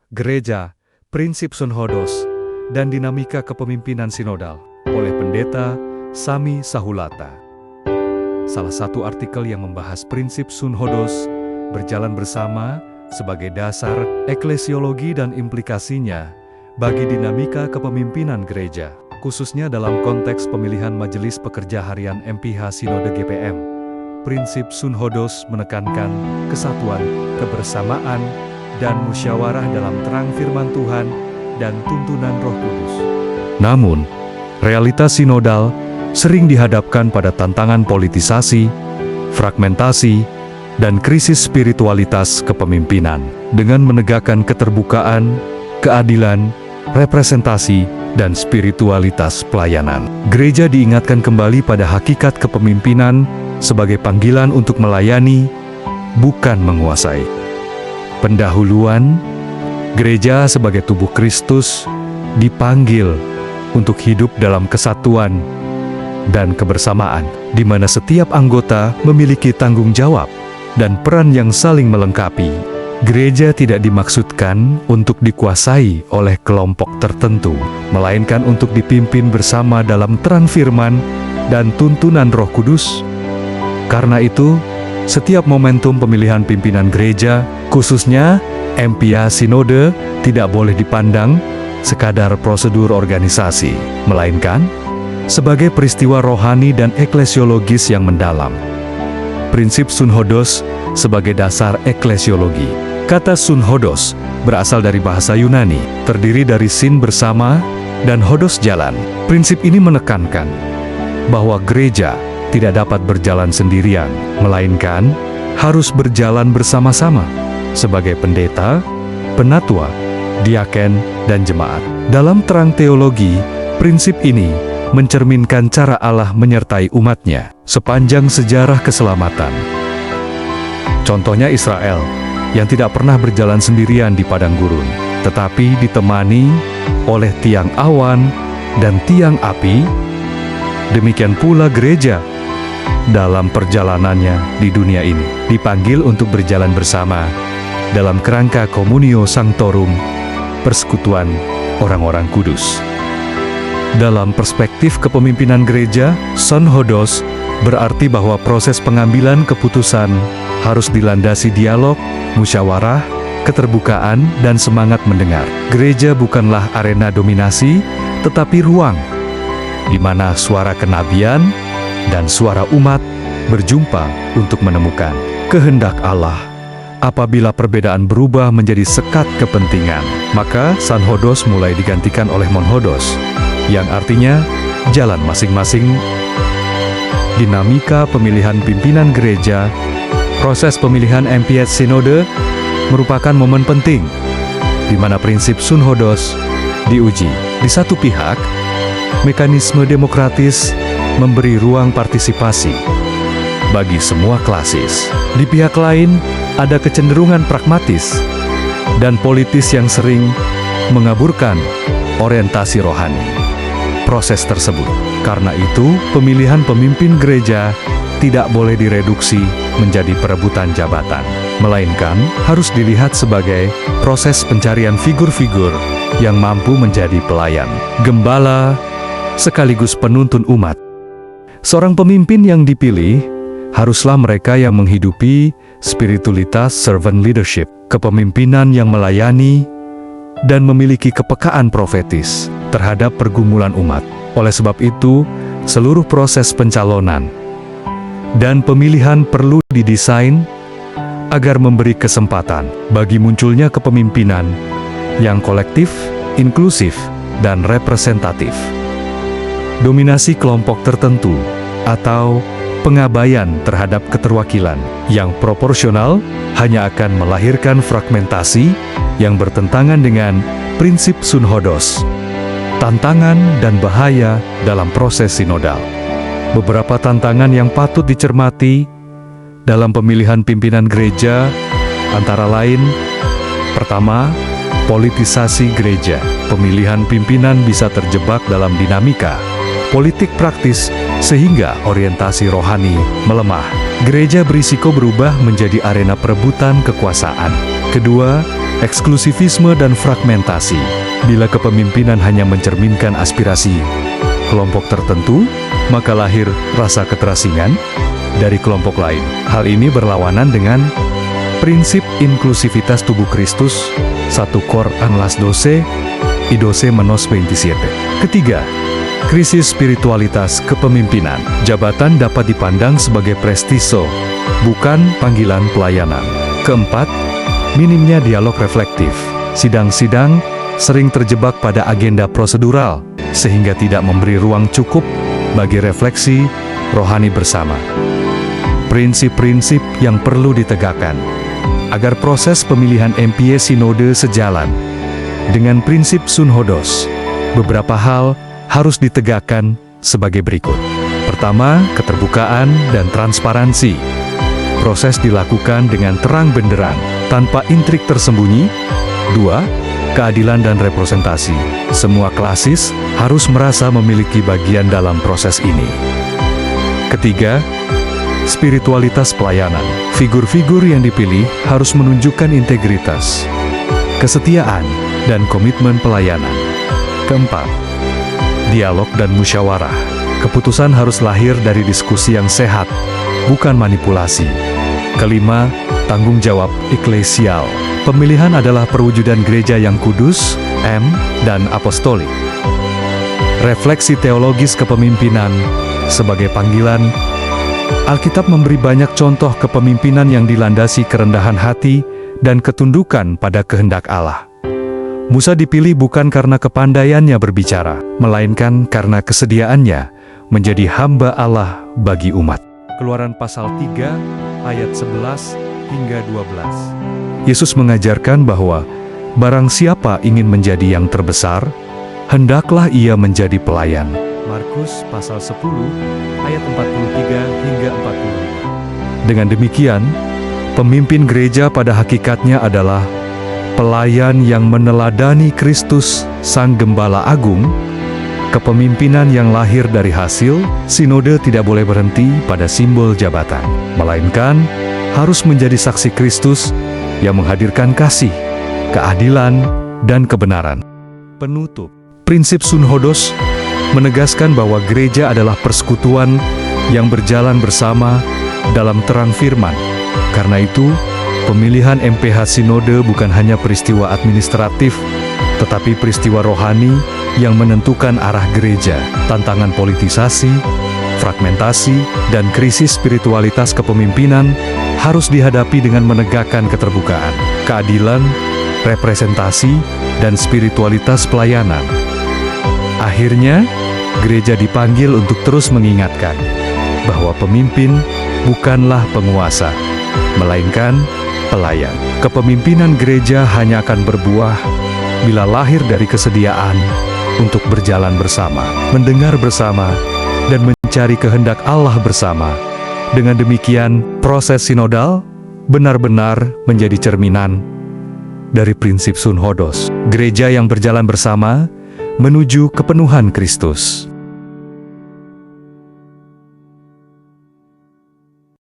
Gereja, Prinsip Sunhodos, dan Dinamika Kepemimpinan Sinodal oleh Pendeta Sami Sahulata. Salah satu artikel yang membahas prinsip Sunhodos berjalan bersama sebagai dasar eklesiologi dan implikasinya bagi dinamika kepemimpinan gereja, khususnya dalam konteks pemilihan Majelis Pekerja Harian MPH Sinode GPM. Prinsip Sunhodos menekankan kesatuan, kebersamaan, dan musyawarah dalam terang firman Tuhan dan tuntunan Roh Kudus. Namun, realitas sinodal sering dihadapkan pada tantangan politisasi, fragmentasi, dan krisis spiritualitas kepemimpinan. Dengan menegakkan keterbukaan, keadilan, representasi, dan spiritualitas pelayanan, gereja diingatkan kembali pada hakikat kepemimpinan sebagai panggilan untuk melayani, bukan menguasai. Pendahuluan, gereja sebagai tubuh Kristus dipanggil untuk hidup dalam kesatuan dan kebersamaan, di mana setiap anggota memiliki tanggung jawab dan peran yang saling melengkapi. Gereja tidak dimaksudkan untuk dikuasai oleh kelompok tertentu, melainkan untuk dipimpin bersama dalam terang firman dan tuntunan Roh Kudus. Karena itu, setiap momentum pemilihan pimpinan gereja, khususnya MPH Sinode, tidak boleh dipandang sekadar prosedur organisasi, melainkan sebagai peristiwa rohani dan eklesiologis yang mendalam. Prinsip Sunhodos sebagai dasar eklesiologi. Kata Sunhodos berasal dari bahasa Yunani, terdiri dari sin bersama dan hodos jalan. Prinsip ini menekankan bahwa gereja tidak dapat berjalan sendirian, melainkan harus berjalan bersama-sama sebagai pendeta, penatua, diaken, dan jemaat. Dalam terang teologi, prinsip ini mencerminkan cara Allah menyertai umatnya sepanjang sejarah keselamatan. Contohnya Israel, yang tidak pernah berjalan sendirian di padang gurun, tetapi ditemani oleh tiang awan dan tiang api. Demikian pula gereja dalam perjalanannya di dunia ini dipanggil untuk berjalan bersama dalam kerangka Communio Sanctorum, persekutuan orang-orang kudus. Dalam perspektif kepemimpinan gereja, Sunhodos berarti bahwa proses pengambilan keputusan harus dilandasi dialog, musyawarah, keterbukaan, dan semangat mendengar. Gereja bukanlah arena dominasi, tetapi ruang di mana suara kenabian dan suara umat berjumpa untuk menemukan kehendak Allah. Apabila perbedaan berubah menjadi sekat kepentingan, maka Sunhodos mulai digantikan oleh Monhodos, yang artinya jalan masing-masing. Dinamika pemilihan pimpinan gereja, proses pemilihan MPH Sinode merupakan momen penting di mana prinsip Sunhodos diuji. Di satu pihak, mekanisme demokratis memberi ruang partisipasi bagi semua klasis. Di pihak lain, ada kecenderungan pragmatis dan politis yang sering mengaburkan orientasi rohani proses tersebut. Karena itu, pemilihan pemimpin gereja tidak boleh direduksi menjadi perebutan jabatan, melainkan harus dilihat sebagai proses pencarian figur-figur yang mampu menjadi pelayan, gembala, sekaligus penuntun umat. Seorang pemimpin yang dipilih haruslah mereka yang menghidupi spiritualitas servant leadership, kepemimpinan yang melayani, dan memiliki kepekaan profetis terhadap pergumulan umat. Oleh sebab itu, seluruh proses pencalonan dan pemilihan perlu didesain agar memberi kesempatan bagi munculnya kepemimpinan yang kolektif, inklusif, dan representatif. Dominasi kelompok tertentu atau pengabaian terhadap keterwakilan yang proporsional hanya akan melahirkan fragmentasi yang bertentangan dengan prinsip Sunhodos. Tantangan dan bahaya dalam proses sinodal. Beberapa tantangan yang patut dicermati dalam pemilihan pimpinan gereja antara lain: pertama, politisasi gereja. Pemilihan pimpinan bisa terjebak dalam dinamika politik praktis sehingga orientasi rohani melemah. Gereja berisiko berubah menjadi arena perebutan kekuasaan. Kedua, eksklusivisme dan fragmentasi. Bila kepemimpinan hanya mencerminkan aspirasi kelompok tertentu, maka lahir rasa keterasingan dari kelompok lain. Hal ini berlawanan dengan prinsip inklusivitas tubuh Kristus, 1 Cor Anlas 12, I12 menos 27. Ketiga, krisis spiritualitas kepemimpinan. Jabatan dapat dipandang sebagai prestise, bukan panggilan pelayanan. Keempat, minimnya dialog reflektif. Sidang-sidang sering terjebak pada agenda prosedural, sehingga tidak memberi ruang cukup bagi refleksi rohani bersama. Prinsip-prinsip yang perlu ditegakkan agar proses pemilihan MPA Sinode sejalan dengan prinsip Sunhodos. Beberapa hal harus ditegakkan sebagai berikut. Pertama, keterbukaan dan transparansi. Proses dilakukan dengan terang benderang, tanpa intrik tersembunyi. Dua, keadilan dan representasi. Semua klasis harus merasa memiliki bagian dalam proses ini. Ketiga, spiritualitas pelayanan. Figur-figur yang dipilih harus menunjukkan integritas, kesetiaan, dan komitmen pelayanan. Keempat, dialog dan musyawarah. Keputusan harus lahir dari diskusi yang sehat, bukan manipulasi. Kelima, tanggung jawab eklesial. Pemilihan adalah perwujudan gereja yang kudus, dan apostolik. Refleksi teologis kepemimpinan sebagai panggilan. Alkitab memberi banyak contoh kepemimpinan yang dilandasi kerendahan hati dan ketundukan pada kehendak Allah. Musa dipilih bukan karena kepandaiannya berbicara, melainkan karena kesediaannya menjadi hamba Allah bagi umat. Keluaran pasal 3 ayat 11 hingga 12. Yesus mengajarkan bahwa barang siapa ingin menjadi yang terbesar, hendaklah ia menjadi pelayan. Markus pasal 10 ayat 43 hingga 45. Dengan demikian, pemimpin gereja pada hakikatnya adalah pelayan yang meneladani Kristus Sang Gembala Agung. Kepemimpinan yang lahir dari hasil sinode tidak boleh berhenti pada simbol jabatan, melainkan harus menjadi saksi Kristus yang menghadirkan kasih, keadilan, dan kebenaran. Penutup, prinsip Sunhodos menegaskan bahwa gereja adalah persekutuan yang berjalan bersama dalam terang firman. Karena itu, pemilihan MPH Sinode bukan hanya peristiwa administratif, tetapi peristiwa rohani yang menentukan arah gereja. Tantangan politisasi, fragmentasi, dan krisis spiritualitas kepemimpinan harus dihadapi dengan menegakkan keterbukaan, keadilan, representasi, dan spiritualitas pelayanan. Akhirnya, gereja dipanggil untuk terus mengingatkan bahwa pemimpin bukanlah penguasa, melainkan pelayan. Kepemimpinan gereja hanya akan berbuah bila lahir dari kesediaan untuk berjalan bersama, mendengar bersama, dan mencari kehendak Allah bersama. Dengan demikian, proses sinodal benar-benar menjadi cerminan dari prinsip Sunhodos, gereja yang berjalan bersama menuju kepenuhan Kristus.